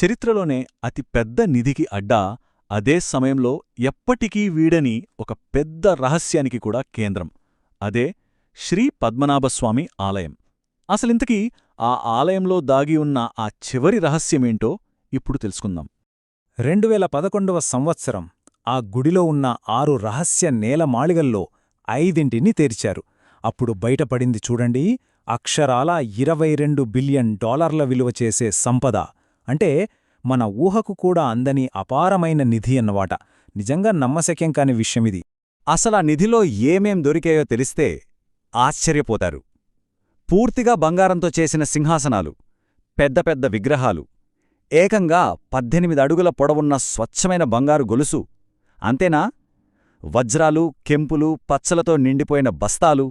చరిత్రలోనే అతి పెద్ద నిధికి అడ్డా, అదే సమయంలో ఎప్పటికీ వీడని ఒక పెద్ద రహస్యానికి కూడా కేంద్రం. అదే శ్రీ పద్మనాభస్వామి ఆలయం. అసలింతకీ ఆ ఆలయంలో దాగి ఉన్న ఆ చివరి రహస్యమేంటో ఇప్పుడు తెలుసుకుందాం. 2011వ సంవత్సరం ఆ గుడిలో ఉన్న 6 రహస్య నేలమాళిగల్లో 5ంటిని తెరిచారు. అప్పుడు బయటపడింది చూడండి, అక్షరాలా $22 బిలియన్ విలువ చేసే సంపద. అంటే మన ఊహకు కూడా అందని అపారమైన నిధి అన్నమాట. నిజంగా నమ్మశక్యం కాని విషయమిది. అసలా నిధిలో ఏమేం దొరికాయో తెలిస్తే ఆశ్చర్యపోతారు. పూర్తిగా బంగారంతో చేసిన సింహాసనాలు, పెద్ద పెద్ద విగ్రహాలు, ఏకంగా 18 అడుగుల పొడవున్న స్వచ్ఛమైన బంగారు గొలుసు. అంతేనా? వజ్రాలు, కెంపులు, పచ్చలతో నిండిపోయిన బస్తాలు.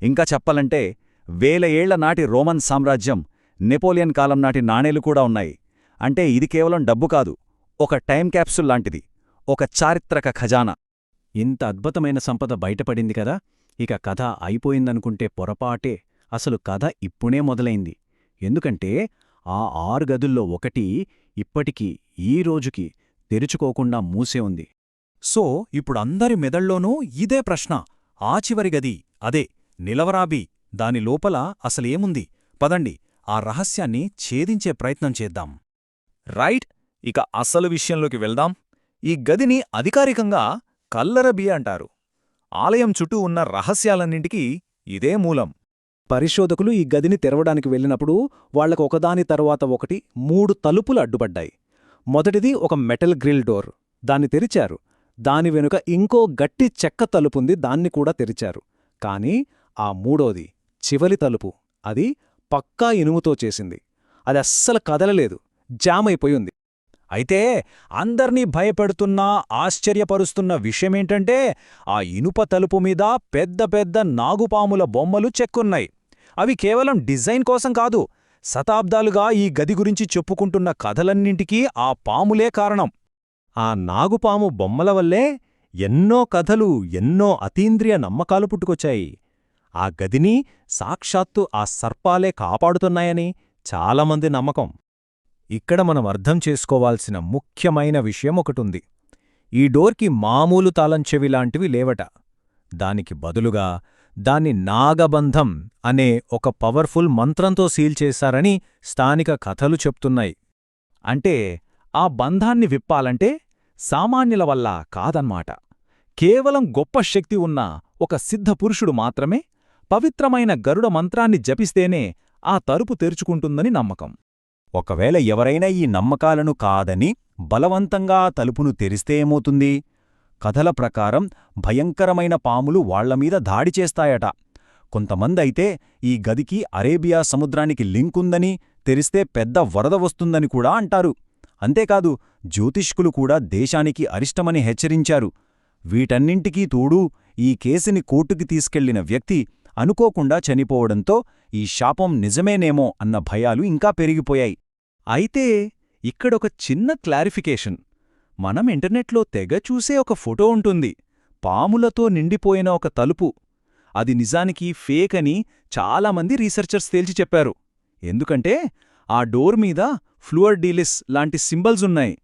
ఇంకా చెప్పాలంటే 1000 ఏళ్ల నాటి రోమన్ సామ్రాజ్యం, నెపోలియన్ కాలం నాటి నాణేలు కూడా ఉన్నాయి. అంటే ఇది కేవలం డబ్బు కాదు, ఒక టైం క్యాప్సుల్ లాంటిది, ఒక చారిత్రక ఖజానా. ఇంత అద్భుతమైన సంపద బయటపడింది కదా, ఇక కథ అయిపోయిందనుకుంటే పొరపాటే. అసలు కథ ఇప్పుడే మొదలైంది. ఎందుకంటే ఆ 6 గదుల్లో ఒకటి ఇప్పటికీ ఈ రోజుకి తెరుచుకోకుండా మూసే ఉంది. సో ఇప్పుడు అందరి మెదళ్లోనూ ఇదే ప్రశ్న. ఆ చివరి గది, అదే నిలవరాబీ, దాని లోపల అసలేముంది? పదండి ఆ రహస్యాన్ని ఛేదించే ప్రయత్నం చేద్దాం. రైట్, ఇక అసలు విషయంలోకి వెళ్దాం. ఈ గదిని అధికారికంగా కల్లరబీ అంటారు. ఆలయం చుట్టూ ఉన్న రహస్యాలన్నింటికీ ఇదే మూలం. పరిశోధకులు ఈ గదిని తెరవడానికి వెళ్ళినప్పుడు వాళ్లకు ఒకదాని తరువాత ఒకటి 3 తలుపులు అడ్డుపడ్డాయి. మొదటిది ఒక మెటల్ గ్రిల్ డోర్, దాన్ని తెరిచారు. దాని వెనుక ఇంకో గట్టి చెక్క తలుపుంది, దాన్ని కూడా తెరిచారు. కాని ఆ మూడోది, చివరి తలుపు, అది పక్కా ఇనుముతో చేసింది. అది అస్సలు కదలలేదు, జామ్ అయిపోయింది. అయితే అందర్నీ భయపెడుతున్నా ఆశ్చర్యపరుస్తున్న విషయమేంటంటే ఆ ఇనుప తలుపు మీద పెద్ద పెద్ద నాగుపాముల బొమ్మలు చెక్కున్నాయి. అవి కేవలం డిజైన్ కోసం కాదు, శతాబ్దాలుగా ఈ గది గురించి చెప్పుకుంటున్న కథలన్నింటికీ ఆ పాములే కారణం. ఆ నాగుపాము బొమ్మల వల్లే ఎన్నో కథలు, ఎన్నో అతీంద్రియ నమ్మకాలు పుట్టుకొచ్చాయి. ఆ గదిని సాక్షాత్తు ఆ సర్పాలే కాపాడుతున్నాయని చాలామంది నమ్మకం. ఇక్కడ మనం అర్థం చేసుకోవాల్సిన ముఖ్యమైన విషయం ఒకటుంది. ఈ డోర్కి మామూలు తాళంచెవిలాంటివి లేవట. దానికి బదులుగా దాన్ని నాగబంధం అనే ఒక పవర్ఫుల్ మంత్రంతో సీల్ చేశారని స్థానిక కథలు చెప్తున్నాయి. అంటే ఆ బంధాన్ని విప్పాలంటే సామాన్యుల వల్ల కాదన్మాట. కేవలం గొప్ప శక్తి ఉన్న ఒక సిద్ధపురుషుడు మాత్రమే పవిత్రమైన గరుడ మంత్రాన్ని జపిస్తేనే ఆ తలుపు తెరుచుకుంటుందని నమ్మకం. ఒకవేళ ఎవరైనా ఈ నమ్మకాలను కాదని బలవంతంగా ఆ తలుపును తెరిస్తే ఏమవుతుంది? కథల ప్రకారం భయంకరమైన పాములు వాళ్లమీద దాడి చేస్తాయట. కొంతమందైతే ఈ గదికి అరేబియా సముద్రానికి లింకుందని, తెరిస్తే పెద్ద వరద వస్తుందని కూడా అంటారు. అంతేకాదు, జ్యోతిష్కులు కూడా దేశానికి అరిష్టమని హెచ్చరించారు. వీటన్నింటికీ తోడు ఈ కేసుని కోర్టుకి తీసుకెళ్లిన వ్యక్తి అనుకోకుండా చనిపోవడంతో ఈ శాపం నిజమేనేమో అన్న భయాలు ఇంకా పెరిగిపోయాయి. అయితే ఇక్కడొక చిన్న క్లారిఫికేషన్. మనం ఇంటర్నెట్లో తెగ చూసే ఒక ఫోటో ఉంటుంది, పాములతో నిండిపోయిన ఒక తలుపు. అది నిజానికి ఫేక్ అని చాలామంది రీసెర్చర్స్ తేల్చి చెప్పారు. ఎందుకంటే ఆ డోర్ మీద ఫ్లూర్ డీలిస్ లాంటి సింబల్స్ ఉన్నాయి.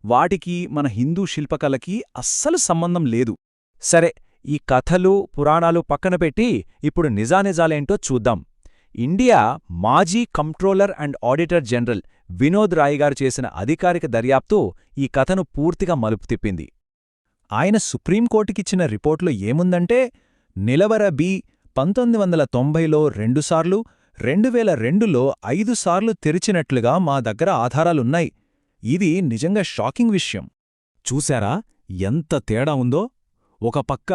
వాటికి మన హిందూ శిల్పకళకి అస్సలు సంబంధం లేదు. సరే, ఈ కథలు, పురాణాలు పక్కన పెట్టి ఇప్పుడు నిజానిజాలేంటో చూద్దాం. ఇండియా మాజీ comptroller and auditor general Vinod Rai గారు చేసిన అధికారిక దర్యాప్తు ఈ కథను పూర్తిగా మలుపు తిప్పింది. ఆయన సుప్రీంకోర్టుకిచ్చిన రిపోర్ట్లో ఏముందంటే, నిలవరబీ 1990లో 2 సార్లు, 2002లో 5 సార్లు తెరిచినట్లుగా మా దగ్గర ఆధారాలున్నాయి. ఇది నిజంగా షాకింగ్ విషయం. చూశారా ఎంత తేడా ఉందో? ఒక పక్క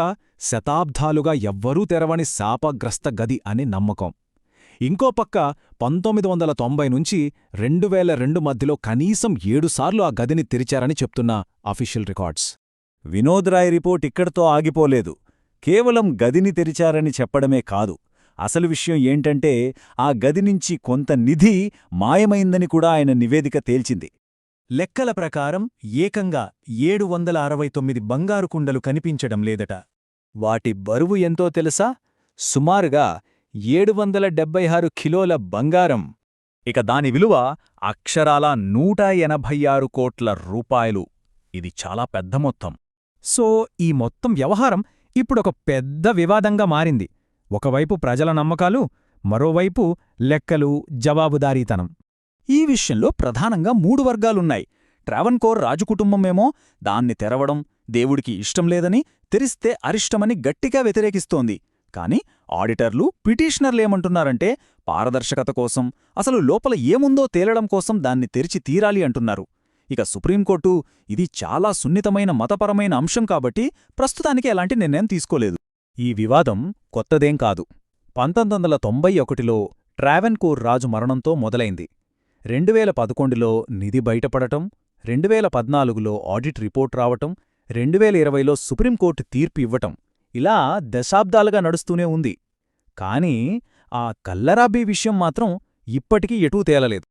శతాబ్దాలుగా ఎవ్వరూ తెరవని శాపగ్రస్త గది అని నమ్మకం. ఇంకో పక్క 1990 నుంచి 2002 మధ్యలో కనీసం 7 సార్లు ఆ గదిని తెరిచారని చెప్తున్న official records. Vinod Rai report ఇక్కడితో ఆగిపోలేదు. కేవలం గదిని తెరిచారని చెప్పడమే కాదు, అసలు విషయం ఏంటంటే ఆ గది నుంచి కొంత నిధి మాయమైందని కూడా ఆయన నివేదిక తేల్చింది. లెక్కల ప్రకారం ఏకంగా 769 బంగారు కుండలు కనిపించడం లేదట. వాటి బరువు ఎంతో తెలుసా? సుమారుగా 776 కిలోల బంగారం. ఇక దాని విలువ అక్షరాల 186 కోట్ల రూపాయలు. ఇది చాలా పెద్ద మొత్తం. సో ఈ మొత్తం వ్యవహారం ఇప్పుడొక పెద్ద వివాదంగా మారింది. ఒకవైపు ప్రజల నమ్మకాలు, మరోవైపు లెక్కలు, జవాబుదారీతనం. ఈ విషయంలో ప్రధానంగా 3 వర్గాలున్నాయి. ట్రావెన్కోర్ రాజుకుటుంబమేమో దాన్ని తెరవడం దేవుడికి ఇష్టం లేదని, తెరిస్తే అరిష్టమని గట్టిగా వ్యతిరేకిస్తోంది. కాని ఆడిటర్లు, పిటిషనర్లేమంటున్నారంటే పారదర్శకత కోసం, అసలు లోపల ఏముందో తేలడం కోసం దాన్ని తెరిచి తీరాలి అంటున్నారు. ఇక సుప్రీంకోర్టు ఇది చాలా సున్నితమైన మతపరమైన అంశం కాబట్టి ప్రస్తుతానికి ఎలాంటి నిర్ణయం తీసుకోలేదు. ఈ వివాదం కొత్తదేం కాదు. 1991లో ట్రావెన్కోర్ రాజు మరణంతో మొదలైంది. 2011లో నిధి బయటపడటం, 2014లో ఆడిట్ రిపోర్ట్ రావటం, 2020లో సుప్రీంకోర్టు తీర్పు ఇవ్వటం, ఇలా దశాబ్దాలుగా నడుస్తూనే ఉంది. కాని ఆ కల్లరాబీ విషయం మాత్రం ఇప్పటికీ ఎటూ తేలలేదు.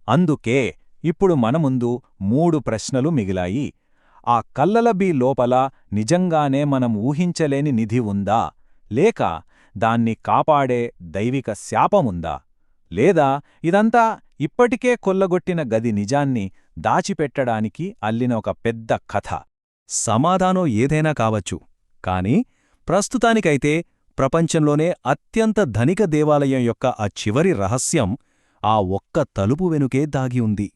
అందుకే ఇప్పుడు మన ముందు 3 ప్రశ్నలు మిగిలాయి. ఆ కల్లలబీ లోపల నిజంగానే మనం ఊహించలేని నిధి ఉందా, లేక దాన్ని కాపాడే దైవిక శాపముందా, లేదా ఇదంతా ఇప్పటికే కొల్లగొట్టిన గది నిజాన్ని దాచిపెట్టడానికి అల్లిన ఒక పెద్ద కథ? సమాధానం ఏదైనా కావచ్చు. కాని ప్రస్తుతానికైతే ప్రపంచంలోనే అత్యంత ధనిక దేవాలయం యొక్క ఆ చివరి రహస్యం ఆ ఒక్క తలుపు వెనుకే దాగి ఉంది.